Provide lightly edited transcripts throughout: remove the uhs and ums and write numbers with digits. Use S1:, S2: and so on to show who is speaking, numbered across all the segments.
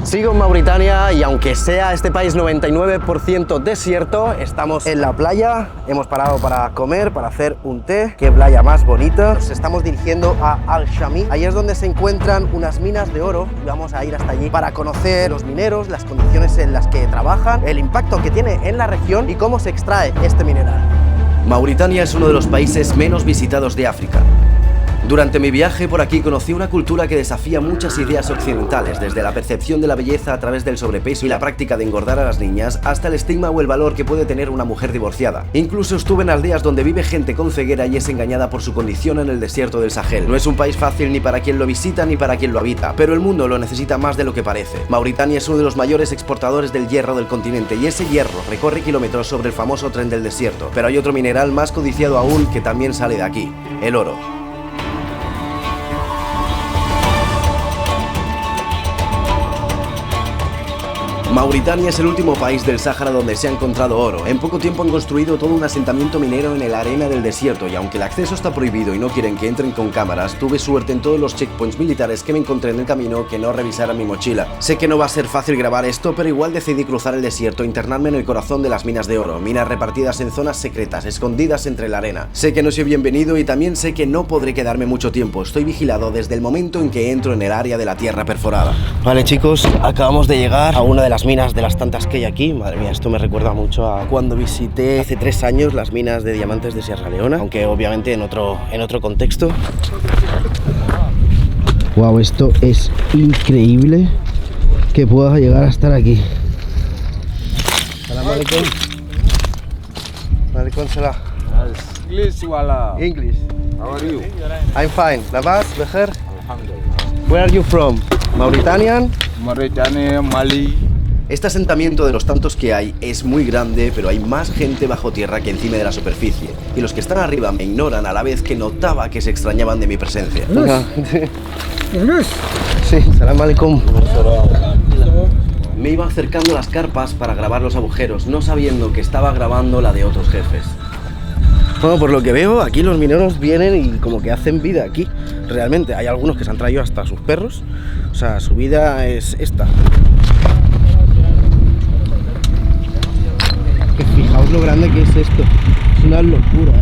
S1: Sigo en Mauritania y aunque sea este país 99% desierto, estamos en la playa, hemos parado para comer, para hacer un té. Qué playa más bonita. Nos estamos dirigiendo a Al Shami. Ahí es donde se encuentran unas minas de oro y vamos a ir hasta allí para conocer los mineros, las condiciones en las que trabajan, el impacto que tiene en la región y cómo se extrae este mineral. Mauritania es uno de los países menos visitados de África. Durante mi viaje por aquí conocí una cultura que desafía muchas ideas occidentales, desde la percepción de la belleza a través del sobrepeso y la práctica de engordar a las niñas, hasta el estigma o el valor que puede tener una mujer divorciada. Incluso estuve en aldeas donde vive gente con ceguera y es engañada por su condición en el desierto del Sahel. No es un país fácil ni para quien lo visita ni para quien lo habita, pero el mundo lo necesita más de lo que parece. Mauritania es uno de los mayores exportadores del hierro del continente y ese hierro recorre kilómetros sobre el famoso tren del desierto. Pero hay otro mineral más codiciado aún que también sale de aquí, el oro. Mauritania es el último país del Sáhara donde se ha encontrado oro. En poco tiempo han construido todo un asentamiento minero en la arena del desierto y aunque el acceso está prohibido y no quieren que entren con cámaras, tuve suerte en todos los checkpoints militares que me encontré en el camino que no revisaran mi mochila. Sé que no va a ser fácil grabar esto, pero igual decidí cruzar el desierto e internarme en el corazón de las minas de oro, minas repartidas en zonas secretas, escondidas entre la arena. Sé que no soy bienvenido y también sé que no podré quedarme mucho tiempo. Estoy vigilado desde el momento en que entro en el área de la tierra perforada. Vale chicos, acabamos de llegar a una de las minas de las tantas que hay aquí. Madre mía, esto me recuerda mucho a cuando visité hace 3 años las minas de diamantes de Sierra Leona, aunque obviamente en otro contexto. Wow, esto es increíble que puedas llegar a estar aquí. Salam alaikum. Alaikum salam.
S2: English wala.
S1: English.
S2: How are you?
S1: I'm fine. Labas, Bejer.
S2: Alhamdulillah.
S1: Where are you from? Mauritanian?
S2: Mauritania, Mali.
S1: Este asentamiento de los tantos que hay es muy grande, pero hay más gente bajo tierra que encima de la superficie. Y los que están arriba me ignoran a la vez que notaba que se extrañaban de mi presencia. Sí, salam alaikum. Me iba acercando a las carpas para grabar los agujeros, no sabiendo que estaba grabando la de otros jefes. Bueno, por lo que veo, aquí los mineros vienen y como que hacen vida aquí. Realmente, hay algunos que se han traído hasta sus perros. O sea, su vida es esta. Fijaos lo grande que es esto, es una locura,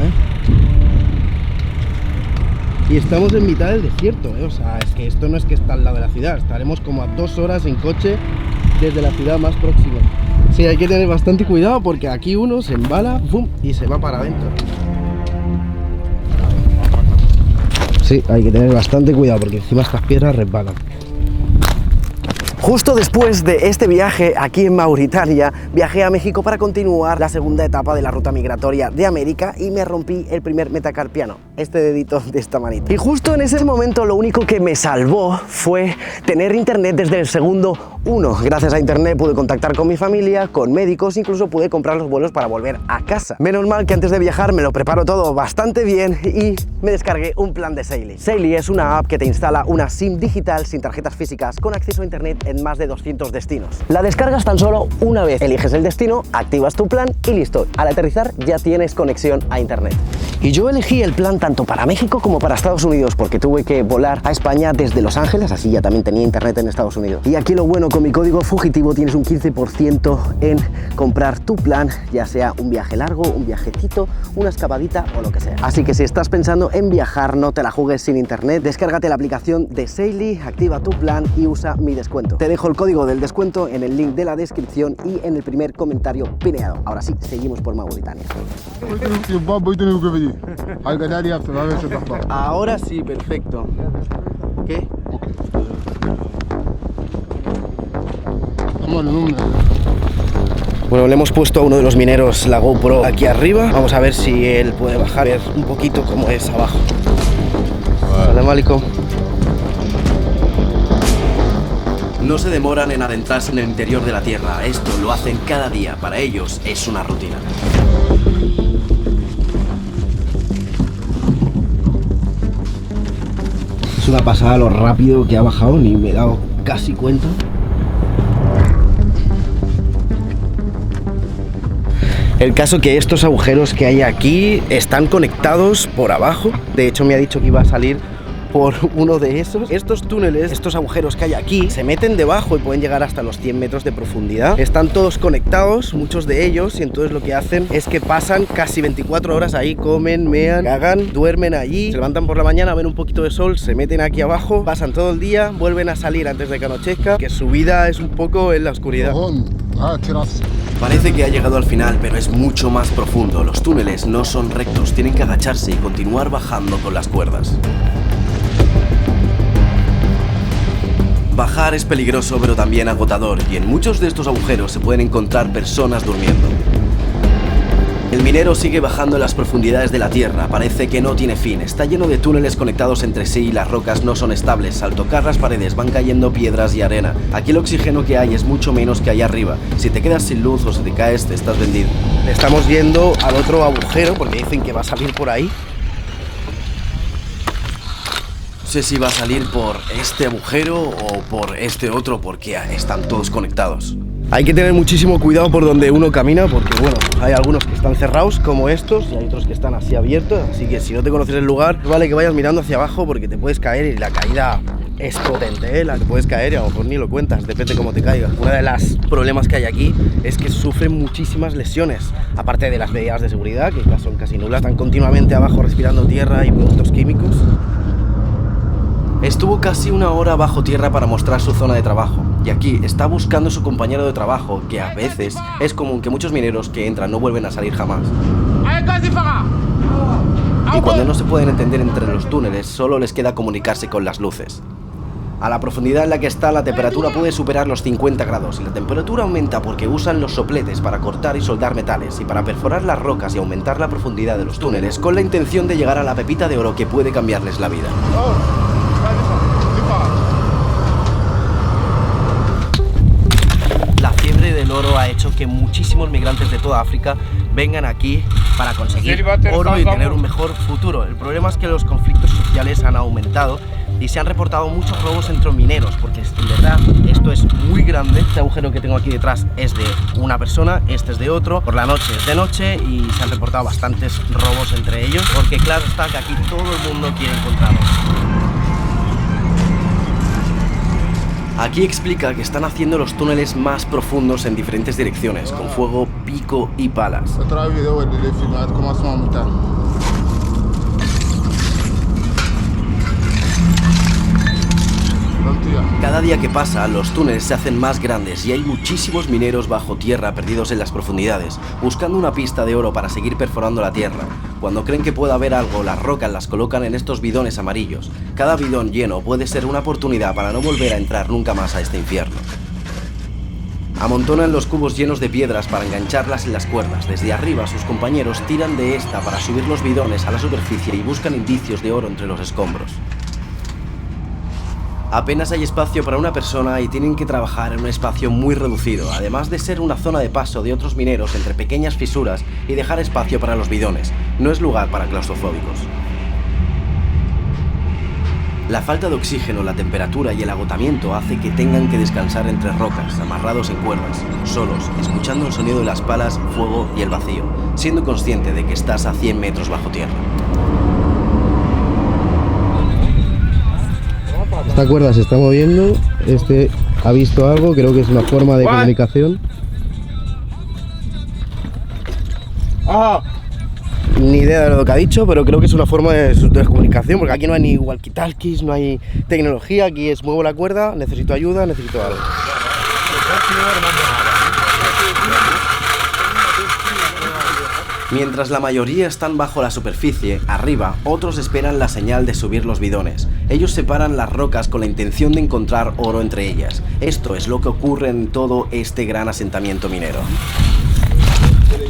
S1: Y estamos en mitad del desierto, O sea, es que esto no es que está al lado de la ciudad, estaremos como a 2 horas en coche desde la ciudad más próxima. Sí, hay que tener bastante cuidado porque aquí uno se embala, ¡pum!, y se va para adentro. Sí, hay que tener bastante cuidado porque encima estas piedras resbalan. Justo después de este viaje aquí en Mauritania, viajé a México para continuar la segunda etapa de la ruta migratoria de América y me rompí el primer metacarpiano, este dedito de esta manita. Y justo en ese momento lo único que me salvó fue tener internet desde el segundo 1. Gracias a internet pude contactar con mi familia, con médicos, incluso pude comprar los vuelos para volver a casa. Menos mal que antes de viajar me lo preparo todo bastante bien y me descargué un plan de Saily. Saily es una app que te instala una SIM digital sin tarjetas físicas con acceso a internet en más de 200 destinos. La descargas tan solo una vez, eliges el destino, activas tu plan y listo. Al aterrizar ya tienes conexión a internet. Y yo elegí el plan tanto para México como para Estados Unidos porque tuve que volar a España desde Los Ángeles, así ya también tenía internet en Estados Unidos. Y aquí lo bueno, con mi código fugitivo tienes un 15% en comprar tu plan, ya sea un viaje largo, un viajecito, una escapadita o lo que sea. Así que si estás pensando en viajar, no te la juegues sin internet, descárgate la aplicación de Saily, activa tu plan y usa mi descuento. Te dejo el código del descuento en el link de la descripción y en el primer comentario pineado. Ahora sí, seguimos por Mauritania. Ahora sí, perfecto. ¿Qué? Bueno, le hemos puesto a uno de los mineros la GoPro aquí arriba. Vamos a ver si él puede bajar, ver un poquito cómo es abajo. Salam alaikum. No se demoran en adentrarse en el interior de la Tierra. Esto lo hacen cada día. Para ellos es una rutina. Es una pasada lo rápido que ha bajado, ni me he dado casi cuenta. El caso que estos agujeros que hay aquí están conectados por abajo. De hecho me ha dicho que iba a salir por uno de esos. Estos túneles, estos agujeros que hay aquí, se meten debajo y pueden llegar hasta los 100 metros de profundidad. Están todos conectados, muchos de ellos, y entonces lo que hacen es que pasan casi 24 horas ahí, comen, mean, cagan, duermen allí, se levantan por la mañana, ven un poquito de sol, se meten aquí abajo, pasan todo el día, vuelven a salir antes de que anochezca, que su vida es un poco en la oscuridad.
S3: Parece que ha llegado al final, pero es mucho más profundo. Los túneles no son rectos, tienen que agacharse y continuar bajando con las cuerdas. Bajar es peligroso, pero también agotador, y en muchos de estos agujeros se pueden encontrar personas durmiendo. El minero sigue bajando en las profundidades de la tierra, parece que no tiene fin, está lleno de túneles conectados entre sí y las rocas no son estables, al tocar las paredes van cayendo piedras y arena. Aquí el oxígeno que hay es mucho menos que allá arriba, si te quedas sin luz o si te caes te estás vendido.
S1: Estamos yendo al otro agujero porque dicen que va a salir por ahí.
S3: No sé si va a salir por este agujero o por este otro porque están todos conectados.
S1: Hay que tener muchísimo cuidado por donde uno camina porque, bueno, hay algunos que están cerrados como estos y hay otros que están así abiertos, así que si no te conoces el lugar, vale que vayas mirando hacia abajo porque te puedes caer y la caída es potente, ¿eh? La que puedes caer y a lo mejor ni lo cuentas, depende de cómo te caigas. Uno de los problemas que hay aquí es que sufren muchísimas lesiones, aparte de las medidas de seguridad, que son casi nulas, están continuamente abajo respirando tierra y productos químicos.
S3: Estuvo casi una hora bajo tierra para mostrar su zona de trabajo, y aquí está buscando a su compañero de trabajo, que a veces es común que muchos mineros que entran no vuelven a salir jamás. Y cuando no se pueden entender entre los túneles, solo les queda comunicarse con las luces. A la profundidad en la que está, la temperatura puede superar los 50 grados, y la temperatura aumenta porque usan los sopletes para cortar y soldar metales, y para perforar las rocas y aumentar la profundidad de los túneles, con la intención de llegar a la pepita de oro que puede cambiarles la vida. La fiebre del oro ha hecho que muchísimos migrantes de toda África vengan aquí para conseguir oro y tener un mejor futuro. El problema es que los conflictos sociales han aumentado y se han reportado muchos robos entre mineros, porque en verdad esto es muy grande. Este agujero que tengo aquí detrás es de una persona, este es de otro, por la noche es de noche y se han reportado bastantes robos entre ellos, porque claro está que aquí todo el mundo quiere encontrarlos. Aquí explica que están haciendo los túneles más profundos en diferentes direcciones, con fuego, pico y palas. Cada día que pasa, los túneles se hacen más grandes y hay muchísimos mineros bajo tierra perdidos en las profundidades, buscando una pista de oro para seguir perforando la tierra. Cuando creen que puede haber algo, las rocas las colocan en estos bidones amarillos. Cada bidón lleno puede ser una oportunidad para no volver a entrar nunca más a este infierno. Amontonan los cubos llenos de piedras para engancharlas en las cuerdas. Desde arriba, sus compañeros tiran de esta para subir los bidones a la superficie y buscan indicios de oro entre los escombros. Apenas hay espacio para una persona y tienen que trabajar en un espacio muy reducido, además de ser una zona de paso de otros mineros entre pequeñas fisuras y dejar espacio para los bidones. No es lugar para claustrofóbicos. La falta de oxígeno, la temperatura y el agotamiento hace que tengan que descansar entre rocas, amarrados en cuerdas, solos, escuchando el sonido de las palas, fuego y el vacío, siendo consciente de que estás a 100 metros bajo tierra.
S1: Esta cuerda se está moviendo, este ha visto algo, creo que es una forma de comunicación. Ni idea de lo que ha dicho, pero creo que es una forma de comunicación, porque aquí no hay ni walkie-talkies, no hay tecnología, aquí es muevo la cuerda, necesito ayuda, necesito algo.
S3: Mientras la mayoría están bajo la superficie, arriba, otros esperan la señal de subir los bidones. Ellos separan las rocas con la intención de encontrar oro entre ellas. Esto es lo que ocurre en todo este gran asentamiento minero.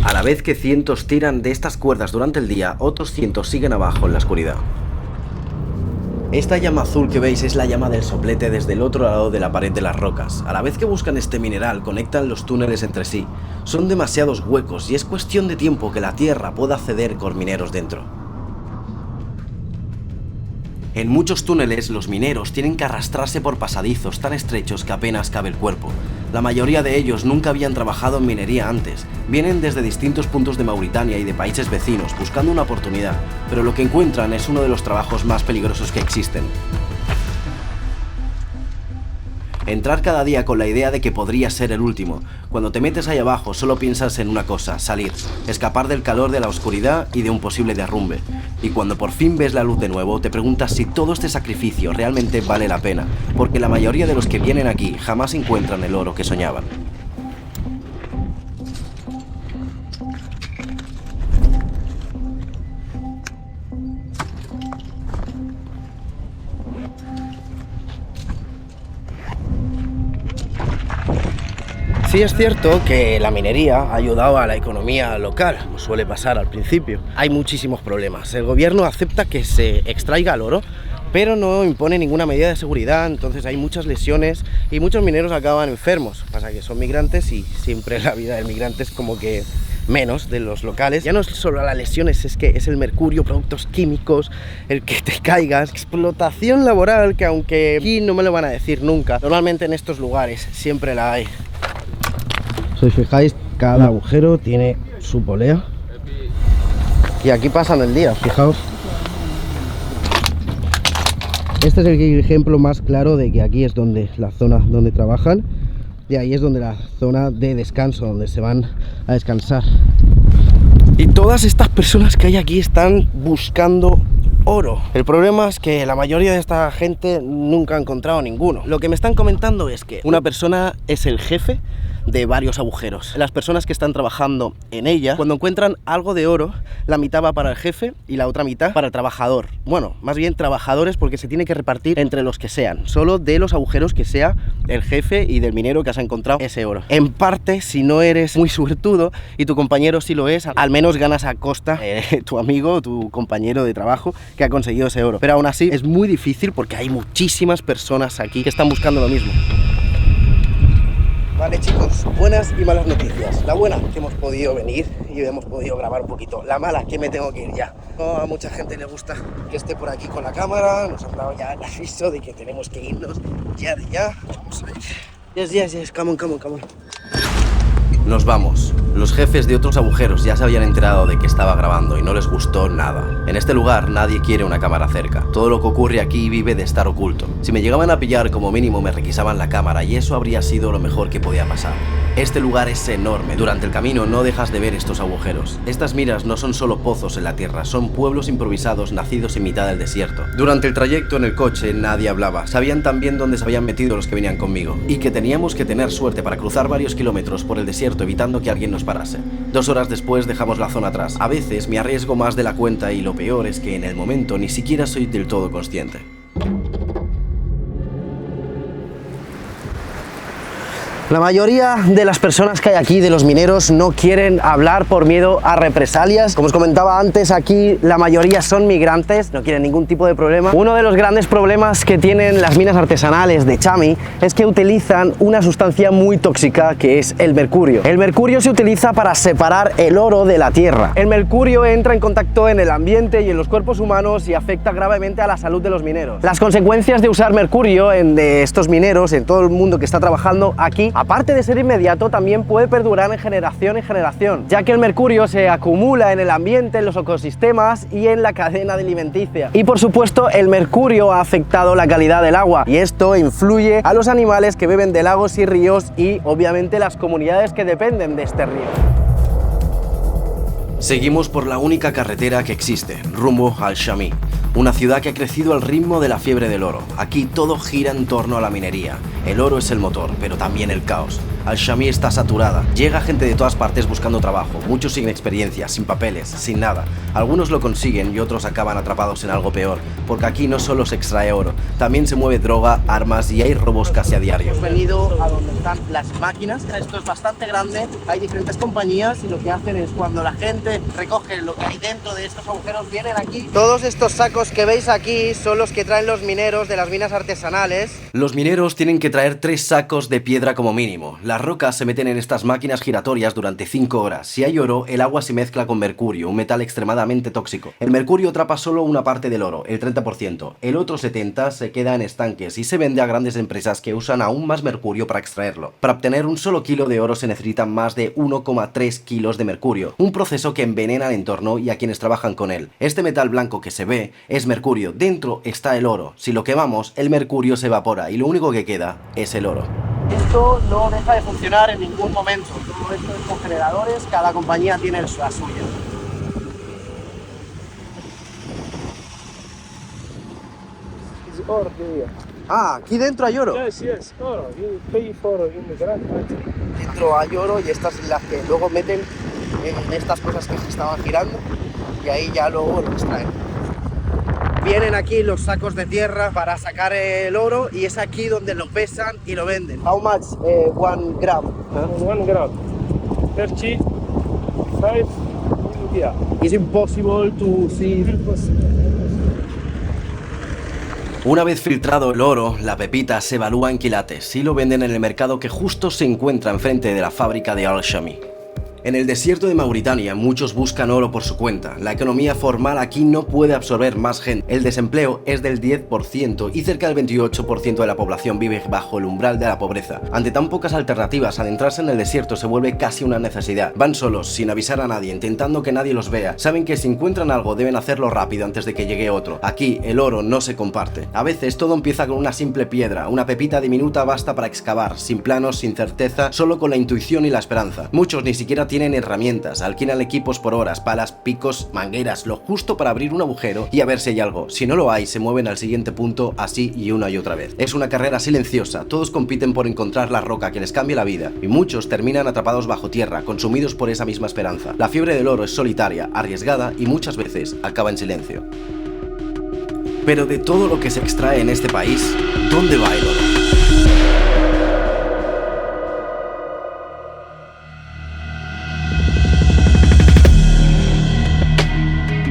S3: A la vez que cientos tiran de estas cuerdas durante el día, otros cientos siguen abajo en la oscuridad. Esta llama azul que veis es la llama del soplete desde el otro lado de la pared de las rocas. A la vez que buscan este mineral, conectan los túneles entre sí. Son demasiados huecos y es cuestión de tiempo que la tierra pueda ceder con mineros dentro. En muchos túneles, los mineros tienen que arrastrarse por pasadizos tan estrechos que apenas cabe el cuerpo. La mayoría de ellos nunca habían trabajado en minería antes. Vienen desde distintos puntos de Mauritania y de países vecinos buscando una oportunidad, pero lo que encuentran es uno de los trabajos más peligrosos que existen. Entrar cada día con la idea de que podría ser el último. Cuando te metes ahí abajo solo piensas en una cosa, salir, escapar del calor de la oscuridad y de un posible derrumbe. Y cuando por fin ves la luz de nuevo, te preguntas si todo este sacrificio realmente vale la pena, porque la mayoría de los que vienen aquí jamás encuentran el oro que soñaban.
S1: Sí es cierto que la minería ha ayudado a la economía local, como suele pasar al principio. Hay muchísimos problemas. El gobierno acepta que se extraiga el oro, pero no impone ninguna medida de seguridad, entonces hay muchas lesiones y muchos mineros acaban enfermos. Pasa que son migrantes y siempre la vida del migrante es como que menos de los locales. Ya no es solo las lesiones, es que es el mercurio, productos químicos, el que te caigas, explotación laboral, que aunque aquí no me lo van a decir nunca, normalmente en estos lugares siempre la hay. Si os fijáis, cada agujero tiene su polea y aquí pasan el día, fijaos. Este es el ejemplo más claro de que aquí es donde la zona donde trabajan y ahí es donde la zona de descanso, donde se van a descansar. Y todas estas personas que hay aquí están buscando oro. El problema es que la mayoría de esta gente nunca ha encontrado ninguno. Lo que me están comentando es que una persona es el jefe de varios agujeros. Las personas que están trabajando en ella, cuando encuentran algo de oro, la mitad va para el jefe y la otra mitad para el trabajador. Bueno, más bien trabajadores, porque se tiene que repartir entre los que sean, solo de los agujeros que sea el jefe y del minero que has encontrado ese oro. En parte, si no eres muy suertudo y tu compañero sí lo es, al menos ganas a costa tu amigo o tu compañero de trabajo que ha conseguido ese oro. Pero aún así es muy difícil porque hay muchísimas personas aquí que están buscando lo mismo. Vale chicos, buenas y malas noticias. La buena, que hemos podido venir y hemos podido grabar un poquito. La mala, que me tengo que ir ya. No, a mucha gente le gusta que esté por aquí con la cámara. Nos han dado ya el aviso de que tenemos que irnos ya de ya. Vamos a ir. Yes, come on.
S3: Nos vamos. Los jefes de otros agujeros ya se habían enterado de que estaba grabando y no les gustó nada. En este lugar nadie quiere una cámara cerca. Todo lo que ocurre aquí vive de estar oculto. Si me llegaban a pillar, como mínimo me requisaban la cámara y eso habría sido lo mejor que podía pasar. Este lugar es enorme. Durante el camino no dejas de ver estos agujeros. Estas minas no son solo pozos en la tierra, son pueblos improvisados nacidos en mitad del desierto. Durante el trayecto en el coche nadie hablaba. Sabían también dónde se habían metido los que venían conmigo y que teníamos que tener suerte para cruzar varios kilómetros por el desierto evitando que alguien nos parase. 2 horas después dejamos la zona atrás. A veces me arriesgo más de la cuenta y lo peor es que en el momento ni siquiera soy del todo consciente.
S1: La mayoría de las personas que hay aquí, de los mineros, no quieren hablar por miedo a represalias. Como os comentaba antes, aquí la mayoría son migrantes, no quieren ningún tipo de problema. Uno de los grandes problemas que tienen las minas artesanales de Chami es que utilizan una sustancia muy tóxica que es el mercurio. El mercurio se utiliza para separar el oro de la tierra. El mercurio entra en contacto en el ambiente y en los cuerpos humanos y afecta gravemente a la salud de los mineros. Las consecuencias de usar mercurio de estos mineros, en todo el mundo que está trabajando aquí, aparte de ser inmediato, también puede perdurar en generación, ya que el mercurio se acumula en el ambiente, en los ecosistemas y en la cadena alimenticia. Y por supuesto, el mercurio ha afectado la calidad del agua y esto influye a los animales que beben de lagos y ríos y obviamente las comunidades que dependen de este río.
S3: Seguimos por la única carretera que existe, rumbo al Chami, una ciudad que ha crecido al ritmo de la fiebre del oro. Aquí todo gira en torno a la minería. El oro es el motor, pero también el caos. Al Chami está saturada. Llega gente de todas partes buscando trabajo, muchos sin experiencia, sin papeles, sin nada. Algunos lo consiguen y otros acaban atrapados en algo peor, porque aquí no solo se extrae oro, también se mueve droga, armas y hay robos casi a diario.
S1: Hemos venido a donde están las máquinas. Esto es bastante grande, hay diferentes compañías y lo que hacen es cuando la gente recoge lo que hay dentro de estos agujeros, vienen aquí. Todos estos sacos que veis aquí son los que traen los mineros de las minas artesanales.
S3: Los mineros tienen que traer 3 sacos de piedra como mínimo. La Las rocas se meten en estas máquinas giratorias durante 5 horas. Si hay oro, el agua se mezcla con mercurio, un metal extremadamente tóxico. El mercurio atrapa solo una parte del oro, el 30%. El otro 70% se queda en estanques y se vende a grandes empresas que usan aún más mercurio para extraerlo. Para obtener un solo kilo de oro se necesitan más de 1,3 kilos de mercurio, un proceso que envenena el entorno y a quienes trabajan con él. Este metal blanco que se ve es mercurio, dentro está el oro. Si lo quemamos, el mercurio se evapora y lo único que queda es el oro.
S1: Esto no deja de funcionar en ningún momento. Todo esto es con generadores, cada compañía tiene la suya.
S4: It's ore here.
S1: Ah, aquí dentro hay oro.
S4: Yes, ore. You pay for in the Grand Factory.
S1: Dentro hay oro y estas son las que luego meten en estas cosas que se estaban girando y ahí ya luego lo extraen. Vienen aquí los sacos de tierra para sacar el oro y es aquí donde lo pesan y lo venden. How much 1 gram?
S4: 1 gram. 35 India.
S1: It's impossible to see.
S3: Una vez filtrado el oro, la pepita se evalúa en quilates y lo venden en el mercado que justo se encuentra enfrente de la fábrica de Al-Shami. En el desierto de Mauritania muchos buscan oro por su cuenta. La economía formal aquí no puede absorber más gente. El desempleo es del 10% y cerca del 28% de la población vive bajo el umbral de la pobreza. Ante tan pocas alternativas, adentrarse en el desierto se vuelve casi una necesidad. Van solos, sin avisar a nadie, intentando que nadie los vea. Saben que si encuentran algo deben hacerlo rápido antes de que llegue otro. Aquí el oro no se comparte. A veces todo empieza con una simple piedra. Una pepita diminuta basta para excavar, sin planos, sin certeza, solo con la intuición y la esperanza. Muchos ni siquiera tienen herramientas, alquilan equipos por horas, palas, picos, mangueras, lo justo para abrir un agujero y a ver si hay algo. Si no lo hay, se mueven al siguiente punto así y una y otra vez. Es una carrera silenciosa, todos compiten por encontrar la roca que les cambie la vida y muchos terminan atrapados bajo tierra, consumidos por esa misma esperanza. La fiebre del oro es solitaria, arriesgada y muchas veces acaba en silencio. Pero de todo lo que se extrae en este país, ¿dónde va el oro?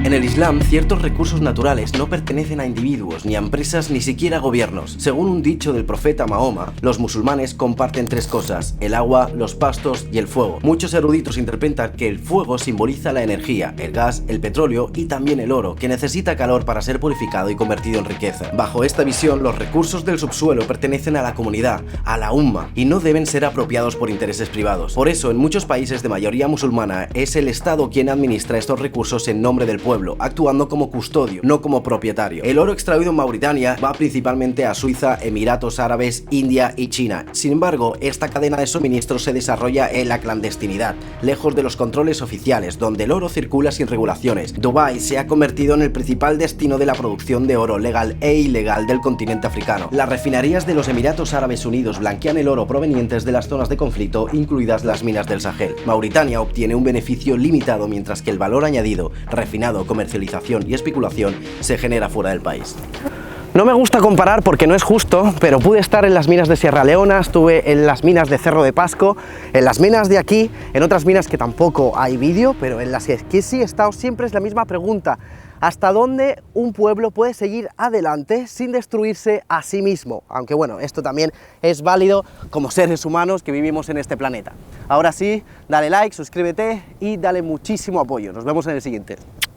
S3: En el Islam, ciertos recursos naturales no pertenecen a individuos, ni a empresas, ni siquiera a gobiernos. Según un dicho del profeta Mahoma, los musulmanes comparten 3 cosas: el agua, los pastos y el fuego. Muchos eruditos interpretan que el fuego simboliza la energía, el gas, el petróleo y también el oro, que necesita calor para ser purificado y convertido en riqueza. Bajo esta visión, los recursos del subsuelo pertenecen a la comunidad, a la umma, y no deben ser apropiados por intereses privados. Por eso, en muchos países de mayoría musulmana, es el Estado quien administra estos recursos en nombre del pueblo, actuando como custodio, no como propietario. El oro extraído en Mauritania va principalmente a Suiza, Emiratos Árabes, India y China. Sin embargo, esta cadena de suministros se desarrolla en la clandestinidad, lejos de los controles oficiales, donde el oro circula sin regulaciones. Dubái se ha convertido en el principal destino de la producción de oro legal e ilegal del continente africano. Las refinerías de los Emiratos Árabes Unidos blanquean el oro provenientes de las zonas de conflicto, incluidas las minas del Sahel. Mauritania obtiene un beneficio limitado, mientras que el valor añadido, refinado, comercialización y especulación se genera fuera del país.
S1: No me gusta comparar porque no es justo, pero pude estar en las minas de Sierra Leona, estuve en las minas de Cerro de Pasco, en las minas de aquí, en otras minas que tampoco hay vídeo, pero en las que sí he estado. Siempre es la misma pregunta: ¿hasta dónde un pueblo puede seguir adelante sin destruirse a sí mismo? Aunque bueno, esto también es válido como seres humanos que vivimos en este planeta. Ahora sí, dale like, suscríbete y dale muchísimo apoyo. Nos vemos en el siguiente.